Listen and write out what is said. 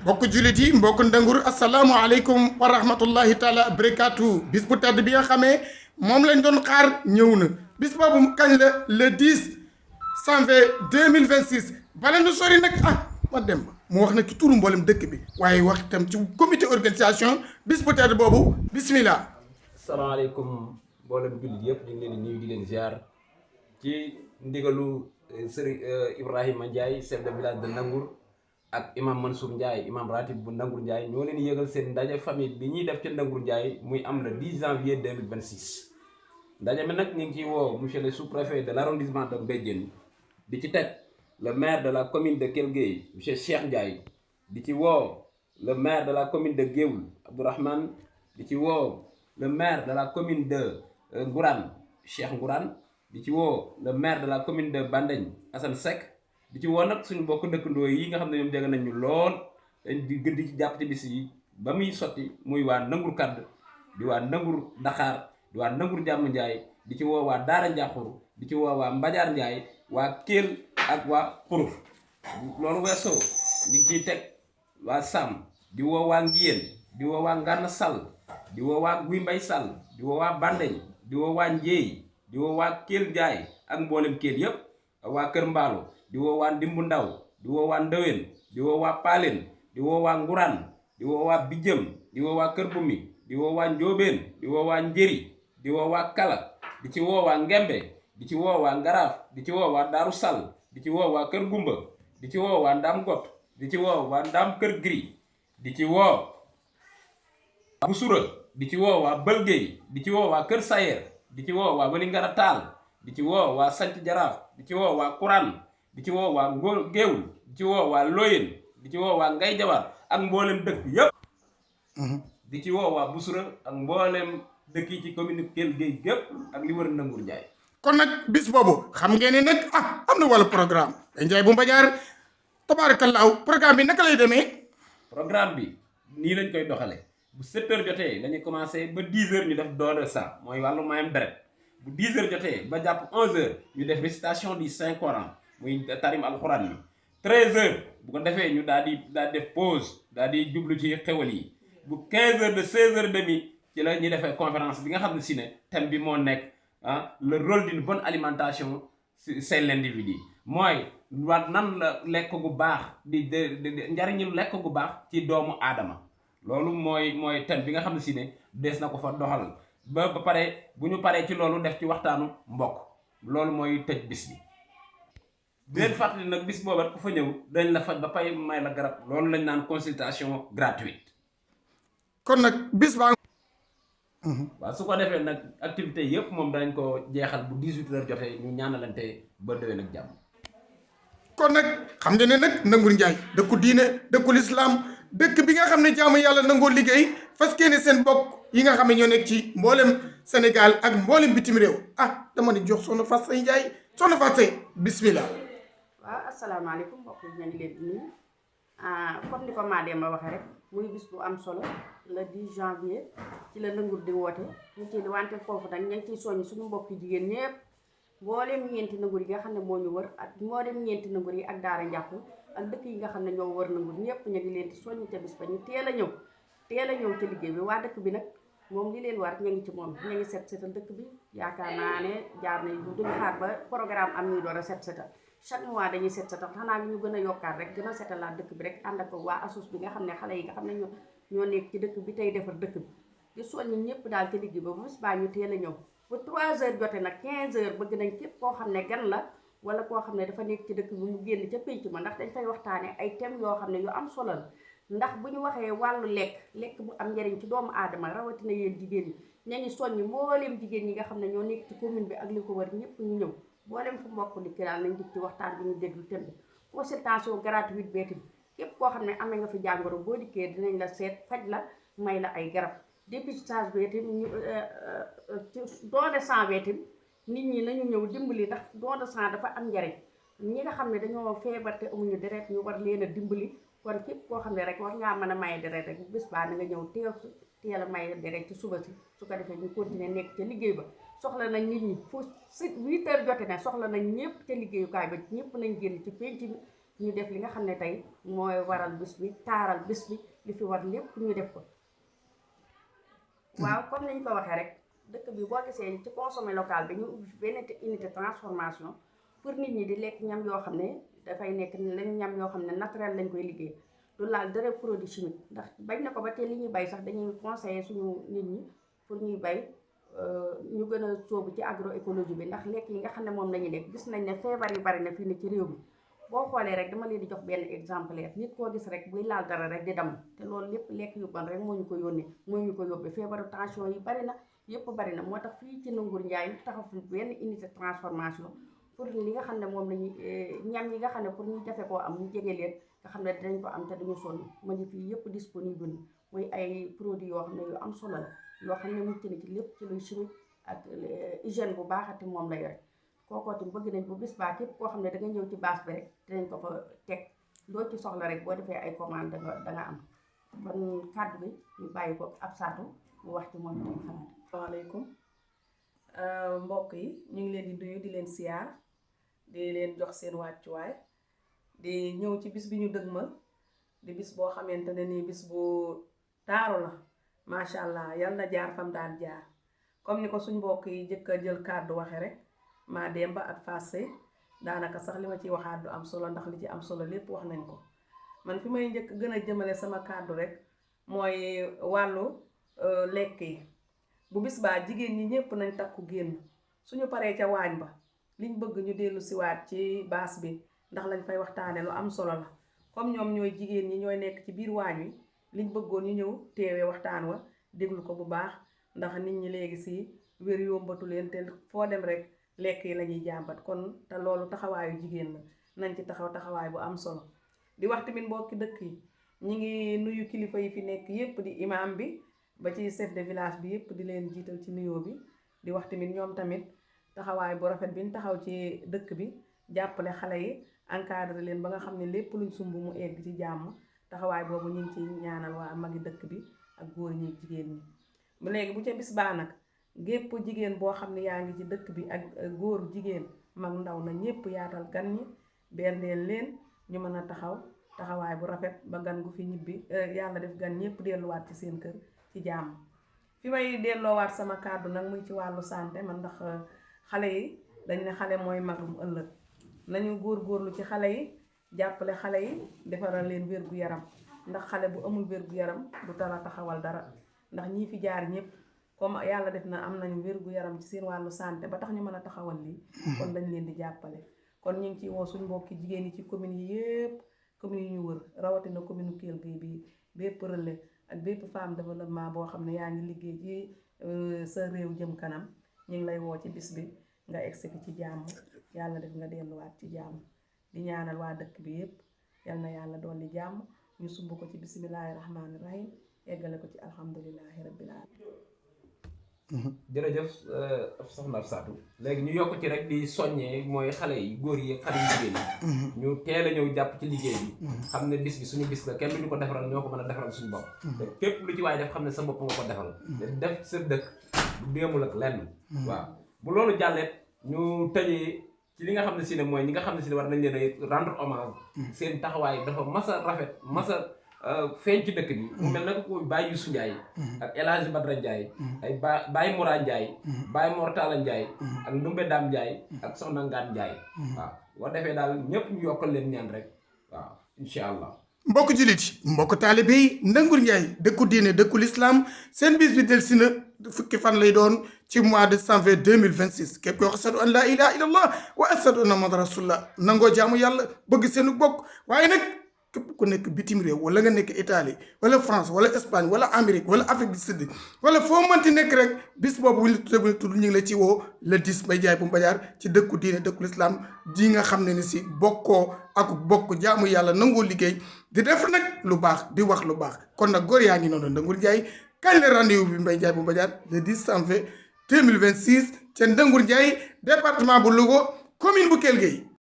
mbokk jullit yi mbokk ndangur asalaamualeykum wa rahmatullahi taala barakaatu bis bu tedd bi nga xamee moom lañ doon xaar ñëw na bis boobu kañ la le 10 janvier 2026 bala ñu sori nag ma dem mu wax na ci turu mboolem dëkk bi waaye wax itam ci comité organisation bis bu tedd boobu bismillah. salaamaaleykum mboolem jullit yëpp ñu ngi leen di nuyu di leen ziar ci ndigalu Serigne Ibrahima Ndiaye chef de village de Ndangour ak imam Mansour Ndiaye imam ratib bu Ndangour Ndiaye ñoo leen yëgal seen ndaje famille bi ñuy def ca Ndangour Ndiaye muy am le 10 janvier 2026 ndaje mi nag ñu ngi ciy woo monsieur le sous-préfet de l'arrondissement de Mbédiène di ci teg le maire de la commune de Kell Gueye monsieur Cheikh Ndiaye di ci woo le maire de la commune de Géoul Abdourahmane di ci woo le maire de la commune de Ngourane Cheikh Ngourane di ci woo le maire de la commune de Bandeigne Assane Seck di ci woo nag suñu bokk dëkkandoo yi nga xam ne ñoom jege nañ ñu lool dañ di gën di ci jàpp ci bis yi ba muy sotti muy waa Ndangour Kadd di waa Ndangour Daxaar di waa Ndangour Jàmm Ndiaye di ci woo waa Daara Njaaxur di ci woo waa Mbajaar Ndiaye waa Kell ak waa Xuruf loolu weesoo ñu ngi ciy teg waa Sam di woo waa Ngiyeen di woo waa Ngana Sall di woo waa Guy Mbay Sall di woo waa Bandeigne di woo waa Njéey di woo waa Kell Ndiaye ak mboolem Kell yépp waa Kër Mbaalo di woo waa Ndimbu Ndaw di woo waa Ndëween di woo waa Paaleen di woo waa Nguraan di woo waa Bijjëm di woo waa Kër Bumi di woo waa Njóobeen di woo waa Njëri di woo waa Kala di ci woo waa Ngembe di ci woo waa Ngaraaf di ci woo waa Daaru Sall di ci woo waa Kër Gumba di ci woo waa Ndaam Got di ci woo waa Ndaam Kër Giri di ci woo waa Busura di ci woo waa Bëlgéey di ci woo waa Kër Sayer di ci woo waa Wëlingara Taal di ci woo waa Sanc Jaraaf di ci woo waa Kuraan di ci woo waa Géewul di ci woo waa Loyen di ci woo waa Ngay Jabar ak mboolem dëkk yëpp di ci woo waa Busura ak mboolem dëkk yi ci commune Kell Gueye gépp ak li wër Ndangour Ndiaye. kon nag bis boobu xam ngeen ne nag am na wàllu programme Ndiaye bu Mbajaar tabaarakallaahu programme bi naka lay demee. programme bi nii lañ koy doxale bu 7h jotee dañuy commencé ba 10h ñu def don de sang mooy wàllu mayam deret bu 10h jotee ba jàpp 11h ñu def récitation du Saint Coran muy tarim alxuraan bi 13h bu ko defee ñu daal di def pause daal di jublu ci xewal yi bu 15h de 16h30 ci la ñuy defee conférence bi nga xam ne si ne thème bi moo nekk le rôle d'une bonne alimentation c'est l'individu mooy wa nan la lekk gu baax di njariñu lekk gu baax ci doomu aadama loolu mooy thème bi nga xam ne si ne dees na ko fa doxal ba pare bu ñu paree ci loolu def ci waxtaanu mbokk loolu mooy tëj bis bi di leen fàttali nag bis booba ku fa ñëw dañ la faj ba pay may la garab loolu lañ naan consultation gratuite kon nag bis baa waaw su ko defee nag activité yëpp moom dañ ko jeexal bu 18h jotee ñu ñaanalante ba déwén ak jàmm. kon nag xam nga ne nag Ndangour Ndiaye dëkku diine dëkku lislaam dëkk bi nga xam ne jaamu yàlla nangoo liggéey fas yéene seen bokk yi nga xam ne ñoo nekk ci mboolem Sénégal ak mboolem bitim réew dama ni jox soxna Fatou Seye Ndiaye soxna Fatou Seye bismillah. waaw asalaamaaleykum mbokk yi ñu ngi leen di nuyu comme ni ko Mademba waxee rek muy bis bu am solo le 10 janvier ci la Ndangour di woote ñu ci di wante foofu nag ñu ngi ciy soññ suñu mbokk jigéen ñëpp mboolem ñeenti Ndangour yi nga xam ne moo ñu wër ak mboolem ñeenti Ndangour yi ak Daara Njàpp ak dëkk yi nga xam ne ñoo wër Ndangour ñëpp ñu ngi leen di soññ ca bis ba ñu teel a ñëw ca liggéey bi waa dëkk bi nag moom li leen war ñu ngi ci moom ñu ngi set setal dëkk bi yaakaar naa ne jaar nañ bu duñu xaar ba programme am ñuy door a set setal chaque mois dañuy set setal xanaa ñu gën a yokkaat rek gën a setalaat dëkk bi rek ànd ak waa asus bi nga xam ne xale yi nga xam ne ñoo nekk ci dëkk bi tey defar dëkk bi di soññ ñëpp daal ca liggéey ba bu bis baa ñu teel a ñëw bu 3h jotee nag 15h bëgg nañ képp koo xam ne gan la wala koo xam ne dafa nekk ci dëkk bi mu génn ca pénc ma ndax dañ fay waxtaane ay thèmes yoo xam ne yu am solo la ndax bu ñu waxee wàllu lekk bu am njariñ ci doomu aadama rawatina yéen jigéen ñi ña ngi soññ mbooleem jigéen ñi nga xam ne ñoo nekk ci commune bi ak li ko wër ñëpp ñu ñëw mbooleem fu mbokk di daal nañ dik ci waxtaan bi ñu déglu thème bi consultation gratuite beetim képp koo xam ne amee nga fi jàngoro boo dikkee dinañ la seet faj la may la ay garab dépistage beetim ñu don de sang beetim nit ñi nañu ñëw dimbali ndax don de sang dafa am njariñ ñi nga xam ne dañoo feebar te amuñu deret ñu war leen a dimbali kon képp koo xam ne rek war ngaa mën a maye deret rek bés baa na nga ñëw teel a maye deret ci suba si su ko defee ñu continuer nekk ca liggéey ba soxla nañ nit ñi fu 8h jote ne soxla nañ ñëpp ca liggéeyukaay ba ñëpp nañ génn ci penc bi ñu def li nga xam ne tey mooy waral bis bi taaral bis bi li fi war lépp ñu def ko. waaw comme niñ ko waxee rek dëkk bi boo gisee ci consommé local bi ñu ubbi benn unité transformation pour nit ñi di lekk ñam yoo xam ne dafay nekk leen ñam yoo xam ne naturel lañ koy liggéey du laal dara produit chimique ndax bañ na ko ba te li ñuy bay sax dañuy conseiller suñu nit ñi pour ñuy bay ñu gën a sóobu ci agroécologie bi ndax lekk yi nga xam ne moom la ñuy lekk gis nañ ne feebar yi bari na fii ne ci réew mi boo xoolee rek dama leen di jox benn exemplaire nit koo gis rek buy laal dara rek di dam te loolu lépp lekk yu bon rek moo ñu ko yónnee moo ñu ko yóbbee feebaru tension yi bari na yëpp bari na moo tax fii ci Nangur Njaay ñu taxaw fi benn unité transformation pour li nga xam ne moom la ñuy ñam yi nga xam ne pour ñu jafe koo am ñu jege leen nga xam ne dinañ ko am te duñu sonn ma ngi fii yëpp disponible muy ay produits yoo xam ne yu am solo la yoo xam ne mucc na ci lépp ci luy chimique ak hygiène bu baaxati moom la yore kookoo tam bëgg nañ bu bis baa képp koo xam ne da nga ñëw ci base bi rek dinañ ko fa teg loo ci soxla rek boo defee ay commande da nga am kon kàddu bi ñu bàyyi ko ab saatu mu wax ci moom itam xalaat. asalaamaaleykum mbokk yi ñu ngi leen di nuyu di leen siyaar di leen jox seen wàccuwaay di ñëw ci bis bi ñu dëgmal di bis boo xamante ne nii bis bu taaru la macha allah yal na jaar fam daan jaar comme ni ko suñ mbokk yi jëkk a jël kàddu waxe rek maa Demba ak Fassé daanaka sax li ma ciy waxaat du am solo ndax li ci am solo lépp wax nañ ko man fi may njëkk gën a jëmale sama kàddu rek mooy wàllu lekk yi bu bis baa jigéen ñi ñépp nañ takku génn suñu paree ca waañ ba liñ bëgg ñu dellu siwaat ci baas bi ndax lañ fay waxtaane lu am solo la comme ñoom ñooy jigéen ñi ñooy nekk ci biir waañ wi liñ bëggoon ñu ñëw teewee waxtaan wa déglu ko bu baax ndax nit ñi léegi si wér yombatu leen te foo dem rek lekk yi lañuy jàmbat kon te loolu taxawaayu jigéen la nañ ci taxawaay bu am solo di wax tamit mbokki dëkk yi ñi ngi nuyu kilifa yi fi nekk yépp di imam bi ba ci chef de village bi yépp di leen jiital ci nuyoo bi di wax tamit ñoom tamit taxawaay bu rafet bi ñu taxaw ci dëkk bi jàppale xale yi encadré leen ba nga xam ne lépp luñ sumb mu egg ci jàmm taxawaay boobu ñu ngi ci ñaanal waa magi dëkk bi ak góor ñi jigéen ñi mu léegi bu ca bis baa nag gépp jigéen boo xam ne yaa ngi ci dëkk bi ak góor jigéen mag ndaw na ñépp yaatal gan ñi berndeel leen ñu mën a taxawaay bu rafet ba gan gu fi ñibbi yàlla def gan ñépp delluwaat ci seen kër ci jàmm fi may delloowaat sama kàddu nag muy ci wàllu santé man ndax xale yi dañ ne xale mooy magum ëllëg nañu góorgóorlu ci xale yi jàppale xale yi defaral leen wér-gu-yaram ndax xale bu amul wér-gu-yaram du tara taxawal dara ndax ñii fi jaar ñépp comme yàlla def na am nañu wér-gu-yaram ci seen wàllu santé ba tax ñu mën a taxawal lii kon dañ leen di jàppale kon ñu ngi ciy woo suñ mbokki jigéen yi ci commune yi yépp commune yi ñu wër rawatina commune Kell Gueye bi bépp relais ak bépp femme développement boo xam ne yaa ngi liggéey ci sa réew jëm kanam ñu ngi lay woo ci bis bi nga egsi fi ci jàmm yàlla def nga delluwaat ci jàmm di ñaanal waa dëkk bi yépp yal na yàlla dolli jàmm ñu sumb ko ci bismillaahi rahmaani rahim eggale ko ci alhamdulillahi rabbil alamin jërëjëf soxna Fatou léegi ñu yokk ci rek di soññee mooy xale yi góor yi xale yu jigéen yi ñu teel a ñëw jàpp ci liggéey bi xam ne bis bi suñu bis la kenn duñu ko defaral ñoo ko mën a defaral suñu bopp te képp lu ci waaye def xam ne sa bopp nga ko defal def sa dëkk du déemul ak lenn waaw bu loolu jàlleet ñu tëjee ci li nga xam ne si ne mooy ñi nga xam ne si ne war nañ leen a rendre hommage seen taxawaay dafa masa rafet masa feeñ ci dëkk bi mu mel naka ko Baye Youssou Ndiaye ak El Hadji Badara Ndiaye ay Baye Mora Ndiaye Baye Mortala Ndiaye ak Ndumbe Dam Ndiaye ak Soxna Ngaan Ndiaye waaw boo defee daal ñëpp ñu yokkal leen ñaan rek waaw incha allah mbokk jullit mbokk taalibe yi Nangur Njaay dëkku diine dëkku lislaam seen bis bi del si na fukki fan lay doon ci mois de janvier 2026 képp koo ashadu an laa ilaha illallah wa ashadu anna muhammadan rasulullah nangoo jaamu yàlla bëgg seenu bokk waaye nag képp ku nekk bitim réew wala nga nekk Italie wala France wala Espagne wala Amérique wala Afrique du Sud wala foo mënti nekk rek bis boobu bu ñu tudd ñu ngi la ci woo le 10 Mbaye Ndiaye bu Mbadiar ci dëkku diine dëkku lislaam ji nga xam ne ni si bokkoo ak bokk jaamu yàlla nangoo liggéey di def nag lu baax di wax lu baax kon nag góor yaa ngi noonu Nangur Njaay kañ la rendez-vous bi Mbaye Ndiaye bu Mbadiar le 10 janvier 2026 ca Nangur Njaay département bu Louga commune bu Kell Gueye